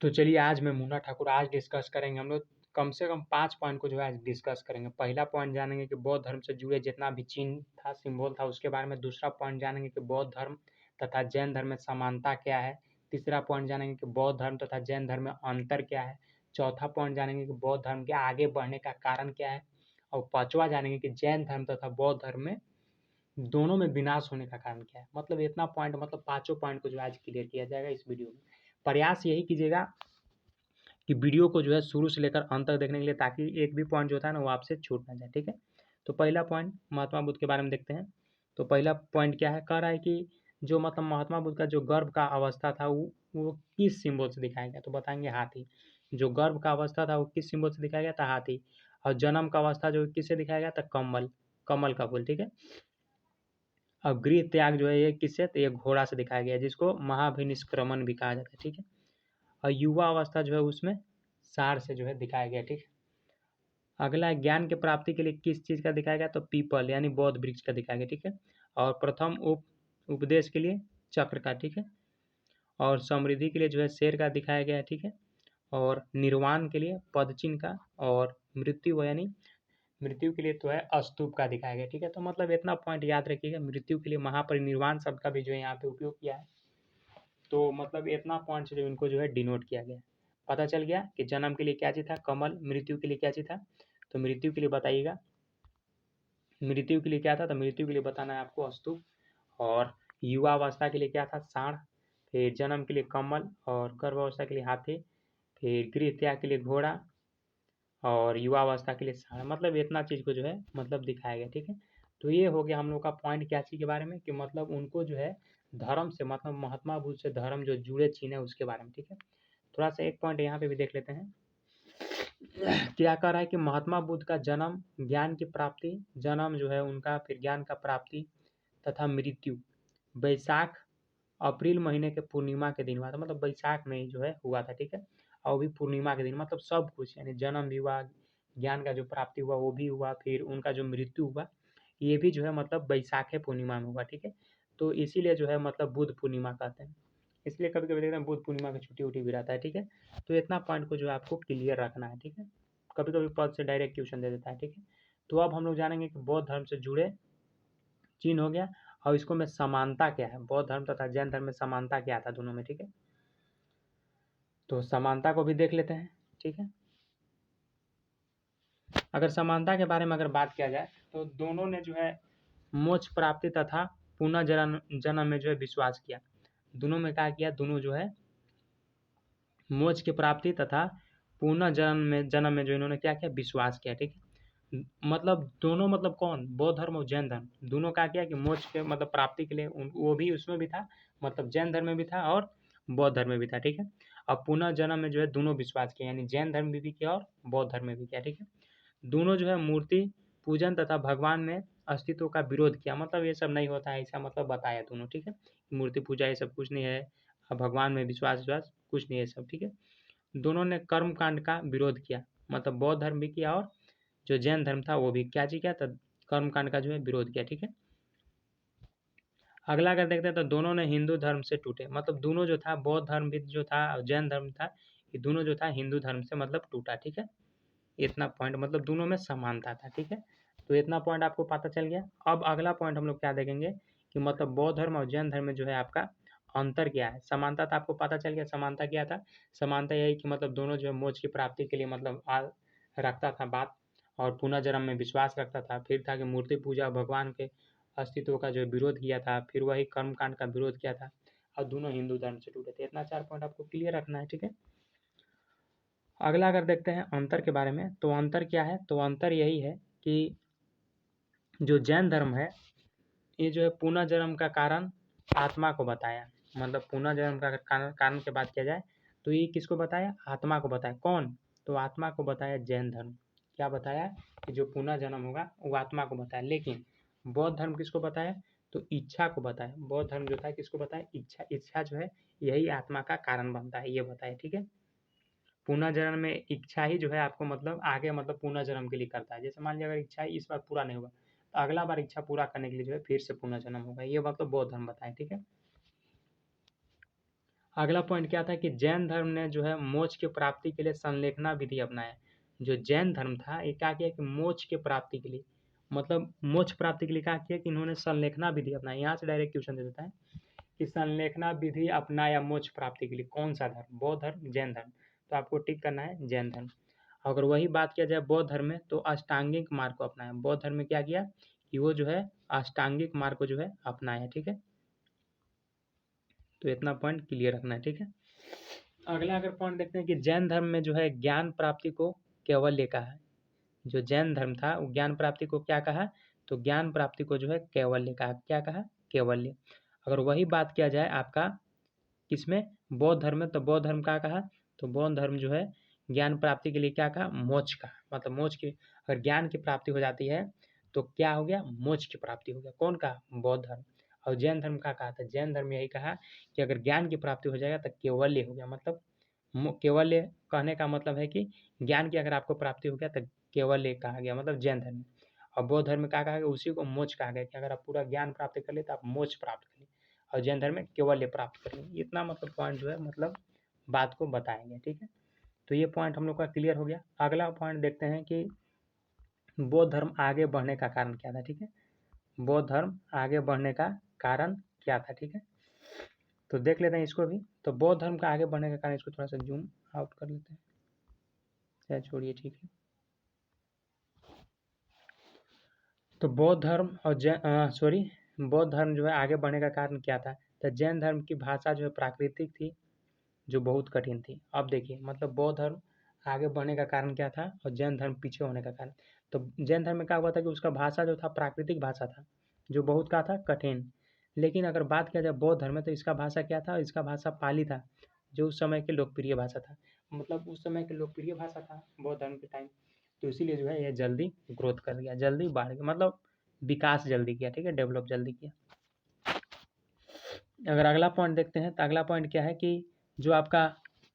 तो चलिए आज मैं मुन्ना ठाकुर आज डिस्कस करेंगे हम लोग कम से कम 5 पॉइंट को जो है आज डिस्कस करेंगे। पहला पॉइंट जानेंगे कि बौद्ध धर्म से जुड़े जितना भी चिन्ह था, सिंबल था उसके बारे में। दूसरा पॉइंट जानेंगे कि बौद्ध धर्म तथा जैन धर्म में समानता क्या है। तीसरा पॉइंट जानेंगे कि बौद्ध धर्म तथा जैन धर्म में अंतर क्या है। चौथा पॉइंट जानेंगे कि बौद्ध धर्म के आगे बढ़ने का कारण क्या है। और पाँचवा जानेंगे कि जैन धर्म तथा बौद्ध धर्म में दोनों में विनाश होने का कारण क्या है। मतलब इतना पॉइंट, मतलब पाँचों पॉइंट को जो आज क्लियर किया जाएगा इस वीडियो में। प्रयास यही कीजिएगा कि वीडियो को जो है शुरू से लेकर अंत तक देखने के लिए, ताकि एक भी पॉइंट जो था ना वो आपसे छूट ना जाए, ठीक है। तो पहला पॉइंट महात्मा बुद्ध के बारे में देखते हैं। तो पहला पॉइंट क्या है, कह रहा है कि जो मतलब महात्मा बुद्ध का जो गर्भ का अवस्था था वो किस सिंबल से दिखाया गया, तो बताएंगे हाथी। जो गर्भ का अवस्था था वो किस सिंबल से दिखाया गया था, हाथी। और जन्म का अवस्था जो किससे दिखाया गया था, कमल, कमल का फूल, ठीक है। और गृह त्याग जो है ये किससे, तो ये घोड़ा से दिखाया गया, जिसको महाभिनिष्क्रमण भी कहा जाता है, ठीक है। और युवा अवस्था जो है उसमें सार से जो है दिखाया गया, ठीक है। अगला है ज्ञान की प्राप्ति के लिए किस चीज़ का दिखाया गया, तो पीपल यानी बौद्ध वृक्ष का दिखाया गया, ठीक है। और प्रथम उपदेश के लिए चक्र का, ठीक है। और समृद्धि के लिए जो है शेर का दिखाया गया है, ठीक है। और निर्वाण के लिए पदचिन्ह का, और मृत्यु यानी मृत्यु के लिए तो है स्तूप का दिखाया गया, ठीक है। तो मतलब इतना पॉइंट याद रखिएगा, मृत्यु के लिए महापरिनिर्वाण शब्द का भी जो है यहाँ पे उपयोग किया है। तो मतलब इतना पॉइंट से जो इनको जो है डिनोट किया गया है। पता चल गया कि जन्म के लिए क्या चीज़ था, कमल। मृत्यु के लिए क्या चीज़ था, तो मृत्यु के लिए बताइएगा, मृत्यु के लिए क्या था, तो मृत्यु के लिए बताना है आपको स्तूप। और युवावस्था के लिए क्या था, सांड। फिर जन्म के लिए कमल, और गर्भावस्था के लिए हाथी। फिर गृह त्याग के लिए घोड़ा, और युवावस्था के लिए सांड। मतलब इतना चीज़ को जो है मतलब दिखाया गया, ठीक है। तो ये हो गया हम लोग का पॉइंट क्या चीज़ के बारे में, कि मतलब उनको जो है धर्म से, मतलब महात्मा बुद्ध से धर्म जो जुड़े चिन्ह है उसके बारे में, ठीक है। थोड़ा सा एक पॉइंट यहाँ पे भी देख लेते हैं। क्या कह रहा है कि महात्मा बुद्ध का जन्म, ज्ञान की प्राप्ति, जन्म जो है उनका, फिर ज्ञान का प्राप्ति तथा मृत्यु वैशाख अप्रैल महीने के पूर्णिमा के दिन हुआ था। मतलब वैशाख में ही जो है हुआ था, ठीक है। और वो भी पूर्णिमा के दिन, मतलब सब कुछ यानी जन्म भी हुआ, ज्ञान का जो प्राप्ति हुआ वो भी हुआ, फिर उनका जो मृत्यु हुआ ये भी जो है मतलब वैशाख पूर्णिमा में हुआ, ठीक है। तो इसीलिए जो है मतलब बुद्ध पूर्णिमा कहते हैं। इसलिए कभी कभी देखते हैं बुद्ध पूर्णिमा की छुट्टी उट्टी भी रहता है, ठीक है। तो इतना पॉइंट को जो है आपको क्लियर रखना है, ठीक है। कभी कभी पद से डायरेक्ट क्वेश्चन दे देता है, ठीक है। तो अब हम लोग जानेंगे कि बौद्ध धर्म से जुड़े चिन्ह हो गया, और इसको में समानता क्या है, बौद्ध धर्म तथा जैन धर्म में समानता क्या था दोनों में, ठीक है। तो समानता को भी देख लेते हैं, ठीक है। अगर समानता के बारे में अगर बात किया जाए तो दोनों ने जो है मोक्ष प्राप्ति तथा पुनः जन्म में जो है विश्वास किया। दोनों में क्या किया, दोनों जो है मोक्ष की प्राप्ति तथा पुनः जन्म में जो इन्होंने क्या किया, विश्वास किया, ठीक है। मतलब दोनों, मतलब कौन, बौद्ध धर्म और जैन धर्म दोनों क्या किया कि मोक्ष के मतलब प्राप्ति के लिए वो भी उसमें भी था, मतलब जैन धर्म में भी था और बौद्ध धर्म में भी था, ठीक है। अब पुनः जन्म में जो है दोनों विश्वास किया, यानी जैन धर्म में भी किया और बौद्ध धर्म में भी किया, ठीक है। दोनों जो है मूर्ति पूजन तथा भगवान में अस्तित्व का विरोध किया, मतलब ये सब नहीं होता है ऐसा मतलब बताया दोनों, ठीक है। मूर्ति पूजा ये सब कुछ नहीं है, भगवान में विश्वास कुछ नहीं है सब, ठीक है। दोनों ने कर्म कांड का विरोध किया, मतलब बौद्ध धर्म भी किया और जो जैन धर्म था वो भी क्या चीज किया था, कर्म कांड का जो है विरोध किया, ठीक है। अगला अगर देखते हैं तो दोनों ने हिंदू धर्म से टूटे, मतलब दोनों जो था बौद्ध धर्म भी जो था और जैन धर्म था, ये दोनों जो था हिंदू धर्म से मतलब टूटा, ठीक है। इतना पॉइंट, मतलब दोनों में समानता था, ठीक है। तो इतना पॉइंट आपको पता चल गया। अब अगला पॉइंट हम लोग क्या देखेंगे कि मतलब बौद्ध धर्म और जैन धर्म में जो है आपका अंतर क्या है। समानता तो आपको पता चल गया, समानता क्या था, समानता यही कि मतलब दोनों जो है मोक्ष की प्राप्ति के लिए मतलब रखता था बात, और पुनर्जन्म में विश्वास रखता था। फिर था कि मूर्ति पूजा, भगवान के अस्तित्व का जो विरोध किया था, फिर वही कर्मकांड का विरोध किया था, और दोनों हिंदू धर्म से टूटे थे। इतना 4 पॉइंट आपको क्लियर रखना है, ठीक है। अगला अगर देखते हैं अंतर के बारे में, तो अंतर क्या है, तो अंतर यही है कि जो जैन धर्म है ये जो है पुनर्जन्म का कारण आत्मा को बताया, मतलब पुनर्जन्म का कारण की बात किया जाए तो ये किसको बताया, आत्मा को बताया। कौन, तो आत्मा को बताया जैन धर्म। क्या बताया कि जो पुनर्जन्म होगा वो आत्मा को बताया। लेकिन बौद्ध धर्म किसको बताया, तो इच्छा को बताया। बौद्ध धर्म जो था किसको बताया, इच्छा। इच्छा जो है यही आत्मा का कारण बनता है, ये बताया, ठीक है। पुनर्जन्म में इच्छा ही जो है आपको मतलब आगे मतलब पुनर्जन्म के लिए करता है। जैसे मान लीजिए अगर इच्छा इस बार पूरा नहीं हुआ तो अगला बार इच्छा पूरा करने के लिए जो है फिर से पुनर्जन्म होगा, ये मतलब बौद्ध धर्म बताए, ठीक है। अगला पॉइंट क्या था कि जैन धर्म ने जो है मोक्ष की प्राप्ति के लिए संलेखना विधि अपनाया। जो जैन धर्म था ये क्या किया कि मोक्ष की प्राप्ति के लिए, मतलब मोक्ष प्राप्ति के लिए क्या किया कि इन्होंने संलेखना विधि अपनाया। यहाँ से डायरेक्ट क्वेश्चन दे देता है कि संलेखना विधि अपनाया मोक्ष प्राप्ति के लिए कौन सा धर्म, बौद्ध धर्म, जैन धर्म। तो आपको टिक करना है जैन धर्म। अगर वही बात किया जाए बौद्ध धर्म में तो अष्टांगिक मार्ग को अपनाया। बौद्ध धर्म में क्या किया कि वो जो है अष्टांगिक मार्ग को जो है अपनाया। ठीक है, तो इतना पॉइंट क्लियर रखना है। ठीक है, अगला अगर पॉइंट देखते हैं कि जैन धर्म में जो है ज्ञान प्राप्ति को कैवल्य कहा है। जो जैन धर्म था वो ज्ञान प्राप्ति को क्या कहा, तो ज्ञान प्राप्ति को जो है कैवल्य कहा। क्या कहा, कैवल्य। अगर वही बात किया जाए आपका किसमें, बौद्ध धर्म में, तो बौद्ध धर्म क्या कहा, तो बौद्ध धर्म जो है ज्ञान प्राप्ति के लिए क्या कहा, मोक्ष का, मतलब मोक्ष की, अगर ज्ञान की प्राप्ति हो जाती है तो क्या हो गया, मोक्ष की प्राप्ति हो गया। कौन कहा, बौद्ध धर्म। और जैन धर्म का कहा था, जैन धर्म यही कहा कि अगर ज्ञान की प्राप्ति हो जाएगा तो कैवल्य हो गया। मतलब कैवल्य कहने का मतलब है कि ज्ञान की अगर आपको प्राप्ति हो गया तो कैवल्य कहा गया, मतलब जैन धर्म में। और बौद्ध धर्म में क्या कहा गया, उसी को मोक्ष कहा गया कि अगर आप पूरा ज्ञान प्राप्त कर ले तो आप मोक्ष प्राप्त कर ले। और जैन धर्म में कैवल्य प्राप्त कर ले। इतना मतलब पॉइंट जो है मतलब बात को बताएंगे। ठीक है, तो ये पॉइंट हम लोग का क्लियर हो गया। अगला पॉइंट देखते हैं कि बौद्ध धर्म आगे बढ़ने का कारण क्या था। ठीक है, बौद्ध धर्म आगे बढ़ने का कारण क्या था। ठीक है, तो देख लेते हैं इसको भी। तो बौद्ध धर्म का आगे बढ़ने का कारण, इसको थोड़ा सा जूम आउट कर लेते हैं, चाहे छोड़िए। ठीक है, तो बौद्ध धर्म और बौद्ध धर्म जो है आगे बढ़ने का कारण क्या था। तो जैन धर्म की भाषा जो है प्राकृतिक थी, जो बहुत कठिन थी। अब देखिए मतलब बौद्ध धर्म आगे बढ़ने का कारण क्या था और जैन धर्म पीछे होने का कारण। तो जैन धर्म में क्या हुआ था कि उसका भाषा जो था प्राकृतिक भाषा था, जो बहुत का था कठिन। लेकिन अगर बात किया जाए बौद्ध धर्म में तो इसका भाषा क्या था, इसका भाषा पाली था, जो उस समय के लोकप्रिय भाषा था। मतलब उस समय के लोकप्रिय भाषा था बौद्ध धर्म के टाइम। तो इसीलिए जो है ये जल्दी ग्रोथ कर गया, जल्दी बढ़ गया, मतलब विकास जल्दी किया। ठीक है, डेवलप जल्दी किया। अगर अगला पॉइंट देखते हैं तो अगला पॉइंट क्या है कि जो आपका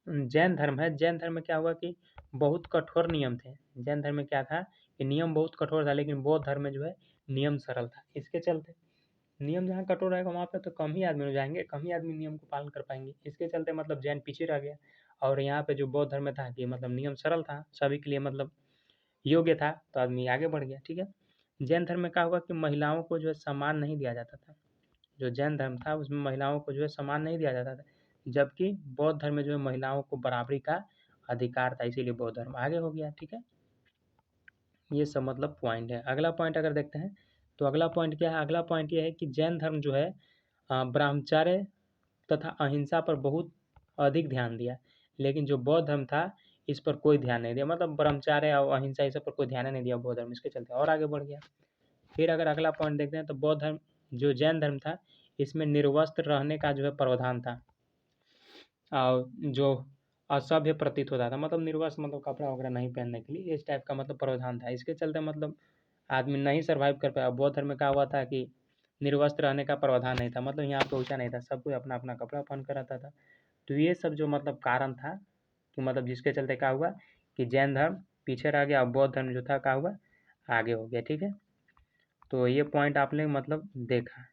जैन धर्म है, जैन धर्म में क्या हुआ कि बहुत कठोर नियम थे। जैन धर्म में क्या था कि नियम बहुत कठोर था, लेकिन बौद्ध धर्म में जो है नियम सरल था। इसके चलते नियम जहाँ कठोर रहेगा वहाँ पे तो कम ही आदमी हो जाएंगे, कम ही आदमी नियम को पालन कर पाएंगे। इसके चलते मतलब जैन पीछे रह गया। और यहाँ पे जो बौद्ध धर्म में था कि मतलब नियम सरल था, सभी के लिए मतलब योग्य था, तो आदमी आगे बढ़ गया। ठीक है, जैन धर्म में क्या हुआ कि महिलाओं को जो है सम्मान नहीं दिया जाता था। जो जैन धर्म था उसमें महिलाओं को जो है सम्मान नहीं दिया जाता था, जबकि बौद्ध धर्म में जो है महिलाओं को बराबरी का अधिकार था, इसीलिए बौद्ध धर्म आगे हो गया। ठीक है, ये सब मतलब पॉइंट है। अगला पॉइंट अगर देखते हैं तो अगला पॉइंट क्या है, अगला पॉइंट ये है कि जैन धर्म जो है ब्रह्मचर्य तथा अहिंसा पर बहुत अधिक ध्यान दिया, लेकिन जो बौद्ध धर्म था इस पर कोई ध्यान नहीं दिया। मतलब ब्रह्मचर्य और अहिंसा इस पर कोई ध्यान नहीं दिया बौद्ध धर्म, इसके चलते और आगे बढ़ गया। फिर अगर अगला पॉइंट देखते हैं तो बौद्ध धर्म, जो जैन धर्म था इसमें निर्वस्त्र रहने का जो है प्रावधान था, और जो असभ्य प्रतीत होता था, मतलब निर्वस्त्र मतलब कपड़ा वगैरह नहीं पहनने के लिए, इस टाइप का मतलब प्रावधान था। इसके चलते मतलब आदमी नहीं सर्वाइव कर पाया। बौद्ध धर्म में क्या हुआ था कि निर्वस्त्र रहने का प्रावधान नहीं था, मतलब यहाँ पे ऊँचा नहीं था, सब कोई अपना अपना कपड़ा पहन कर रहता था। तो ये सब जो मतलब कारण था कि मतलब जिसके चलते क्या हुआ कि जैन धर्म पीछे रह गया और बौद्ध धर्म जो था क्या हुआ, आगे हो गया। ठीक है, तो ये पॉइंट आपने मतलब देखा।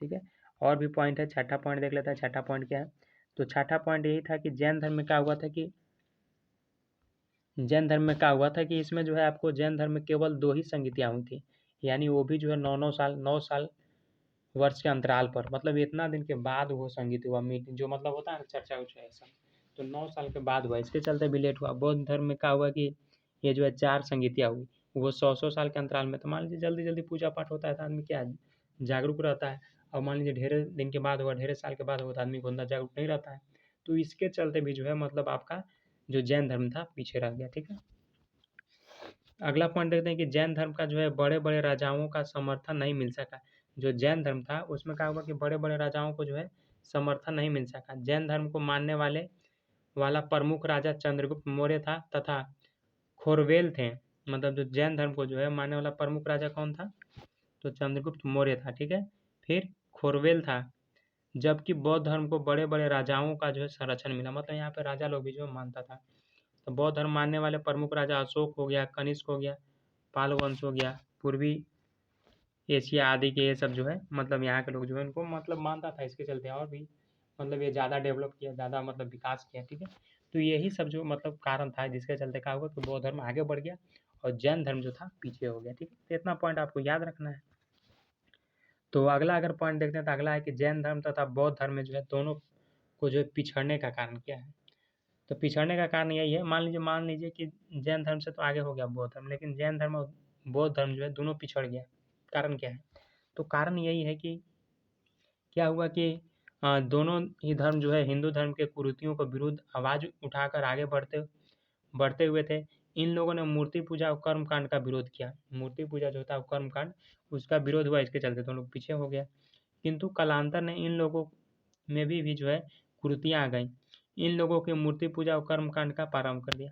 ठीक है, और भी पॉइंट है, छठा पॉइंट देख लेता है। छठा पॉइंट क्या है, तो छठा पॉइंट यही था कि जैन धर्म में क्या हुआ था कि जैन धर्म में क्या हुआ था कि इसमें जो है आपको जैन धर्म में केवल 2 ही संगीतियाँ हुई थी, यानी वो भी जो है 9 साल वर्ष के अंतराल पर, मतलब इतना दिन के बाद वो संगीत हुआ, मीटिंग जो मतलब होता है ना चर्चा उर्चा ऐसा, तो 9 साल के बाद हुआ, इसके चलते भी लेट हुआ। बौद्ध धर्म में क्या हुआ कि ये जो है 4 संगीतियाँ हुई, वो 100 साल के अंतराल में। तो मान लीजिए जल्दी जल्दी पूजा पाठ होता है तो आदमी क्या जागरूक रहता है, और मान लीजिए ढेरे दिन के बाद हुआ, ढेरे साल के बाद हुआ तो आदमी को अंदर जागरूक नहीं रहता है। तो इसके चलते भी जो है मतलब आपका जो जैन धर्म था पीछे रह गया। ठीक है, अगला पॉइंट देखते हैं कि जैन धर्म का जो है बड़े बड़े राजाओं का समर्थन नहीं मिल सका। जो जैन धर्म था उसमें क्या हुआ कि बड़े बड़े राजाओं को जो है समर्थन नहीं मिल सका। जैन धर्म को मानने वाला प्रमुख राजा चंद्रगुप्त मौर्य था तथा खोरवेल थे। मतलब जो जैन धर्म को जो है मानने वाला प्रमुख राजा कौन था, तो चंद्रगुप्त मौर्य था। ठीक है, फिर खोरवेल था। जबकि बौद्ध धर्म को बड़े बड़े राजाओं का जो है संरक्षण मिला, मतलब यहाँ पे राजा लोग भी जो मानता था। तो बौद्ध धर्म मानने वाले प्रमुख राजा अशोक हो गया, कनिष्क हो गया, पाल वंश हो गया, पूर्वी एशिया आदि के, ये सब जो है मतलब यहाँ के लोग जो है उनको मतलब मानता था। इसके चलते और भी मतलब ये ज़्यादा डेवलप किया, ज़्यादा मतलब विकास किया, ठीक है। तो यही सब जो मतलब कारण था जिसके चलते क्या हुआ कि बौद्ध धर्म आगे बढ़ गया और जैन धर्म जो था पीछे हो गया, ठीक है। तो इतना पॉइंट आपको याद रखना है। तो अगला अगर पॉइंट देखते हैं तो अगला है कि जैन धर्म तथा बौद्ध धर्म में जो है दोनों को जो है पिछड़ने का कारण क्या है। तो पिछड़ने का कारण यही है, मान लीजिए कि जैन धर्म से तो आगे हो गया बौद्ध धर्म, लेकिन जैन धर्म और बौद्ध धर्म जो है दोनों पिछड़ गया। कारण क्या है? तो कारण यही है कि क्या हुआ कि दोनों ही धर्म जो है हिंदू धर्म के कुरीतियों के विरुद्ध आवाज़ उठाकर आगे बढ़ते बढ़ते हुए थे। इन लोगों ने मूर्ति पूजा और कर्म कांड का विरोध किया। मूर्ति पूजा जो था कर्म कांड, उसका विरोध हुआ, इसके चलते दोनों पीछे हो गया। किंतु कालांतर ने इन लोगों में भी जो है कुरीतियाँ आ गई। इन लोगों की मूर्ति पूजा और कर्म कांड का प्रारंभ कर दिया।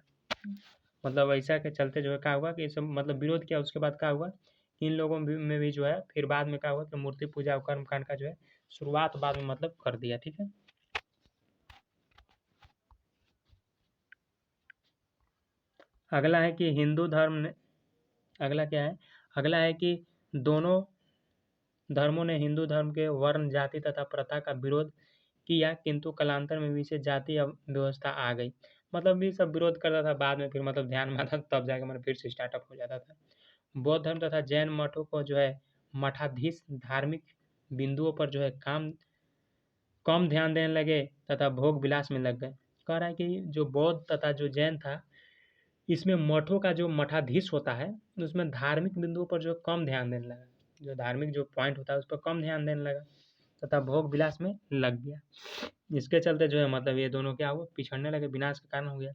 मतलब ऐसा के चलते जो है क्या हुआ कि सब मतलब विरोध किया, उसके बाद क्या हुआ इन लोगों में भी जो है फिर बाद में क्या हुआ कि मूर्ति पूजा और कर्म कांड का जो है शुरुआत बाद में मतलब कर दिया, ठीक है। अगला है कि हिंदू धर्म ने अगला क्या है? अगला है कि दोनों धर्मों ने हिंदू धर्म के वर्ण जाति तथा प्रथा का विरोध किया, किंतु कालांतर में भी से जाति व्यवस्था आ गई। मतलब ये सब विरोध करता था, बाद में फिर मतलब ध्यान में आता तब जाके मतलब फिर से स्टार्टअप हो जाता था। बौद्ध धर्म तथा जैन मठों को जो है मठाधीश धार्मिक बिंदुओं पर जो है कम ध्यान देने लगे तथा भोग विलास में लग गए। कह रहा है कि जो बौद्ध तथा जो जैन था, इसमें मठों का जो मठाधीश होता है उसमें धार्मिक बिंदुओं पर जो कम ध्यान देने लगा, जो धार्मिक जो पॉइंट होता है उस पर कम ध्यान देने लगा तथा भोग विलास में लग गया। इसके चलते जो है मतलब ये दोनों क्या हुआ, पिछड़ने लगे, विनाश का कारण हो गया।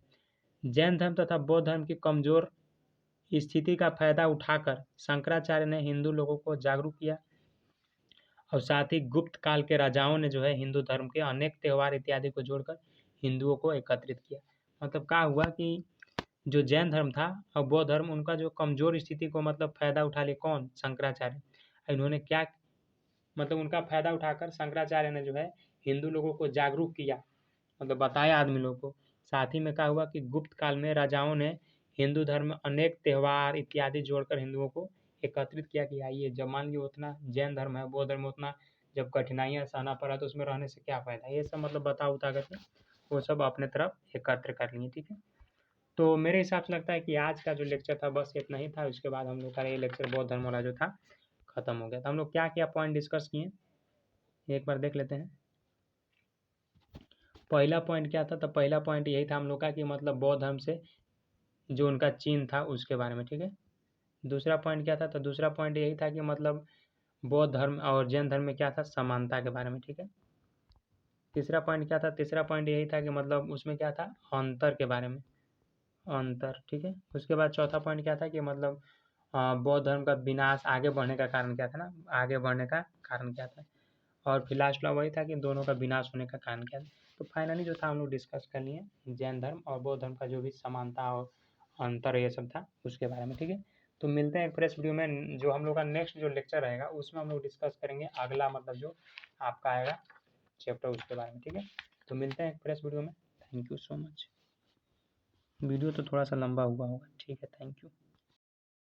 जैन धर्म तथा बौद्ध धर्म की कमजोर स्थिति का फायदा उठाकर शंकराचार्य ने हिंदू लोगों को जागरूक किया और साथ ही गुप्त काल के राजाओं ने जो है हिंदू धर्म के अनेक त्यौहार इत्यादि को जोड़कर हिंदुओं को एकत्रित किया। मतलब क्या हुआ कि जो जैन धर्म था और बौद्ध धर्म, उनका जो कमजोर स्थिति को मतलब फायदा उठा लिया कौन? शंकराचार्य। इन्होंने क्या मतलब उनका फायदा उठाकर शंकराचार्य ने जो है हिंदू लोगों को जागरूक किया, मतलब बताया आदमी लोगों को। साथ ही में क्या हुआ कि गुप्त काल में राजाओं ने हिंदू धर्म में अनेक त्यौहार इत्यादि जोड़कर हिंदुओं को एकत्रित किया कि आइए, जब मान लीजिए उतना जैन धर्म है, बौद्ध धर्म में उतना जब कठिनाइयाँ सहना पड़ा तो उसमें रहने से क्या फ़ायदा, ये सब मतलब बता उता करके वो सब अपने तरफ एकत्र कर लिए, ठीक है। तो मेरे हिसाब से लगता है कि आज का जो लेक्चर था बस इतना ही था। उसके बाद हम लोग का ये लेक्चर बौद्ध धर्म वाला जो था खत्म हो गया। तो हम लोग क्या क्या पॉइंट डिस्कस किए एक बार देख लेते हैं। पहला पॉइंट क्या था? तो पहला पॉइंट यही था हम लोग का कि मतलब बौद्ध धर्म से जो उनका चिन्ह था उसके बारे में, ठीक है। दूसरा पॉइंट क्या था? तो दूसरा पॉइंट यही था कि मतलब बौद्ध धर्म और जैन धर्म में क्या था, समानता के बारे में, ठीक है। तीसरा पॉइंट क्या था? तीसरा पॉइंट यही था कि मतलब उसमें क्या था, अंतर के बारे में, अंतर, ठीक है। उसके बाद चौथा पॉइंट क्या था कि मतलब बौद्ध धर्म का विनाश आगे बढ़ने का कारण क्या था ना, आगे बढ़ने का कारण क्या था। और फिर लास्ट वाला वही था कि दोनों का विनाश होने का कारण क्या था। तो फाइनली जो था हम लोग डिस्कस कर लिए जैन धर्म और बौद्ध धर्म का जो भी समानता और अंतर ये सब था उसके बारे में, ठीक है। तो मिलते हैं एक फ्रेश वीडियो में। जो हम लोग का नेक्स्ट जो लेक्चर रहेगा उसमें हम लोग डिस्कस करेंगे अगला मतलब जो आपका आएगा चैप्टर उसके बारे में, ठीक है। तो मिलते हैं एक फ्रेश वीडियो में। Thank you so much. Video तो थोड़ा सा लंबा हुआ होगा, ठीक है। Thank you.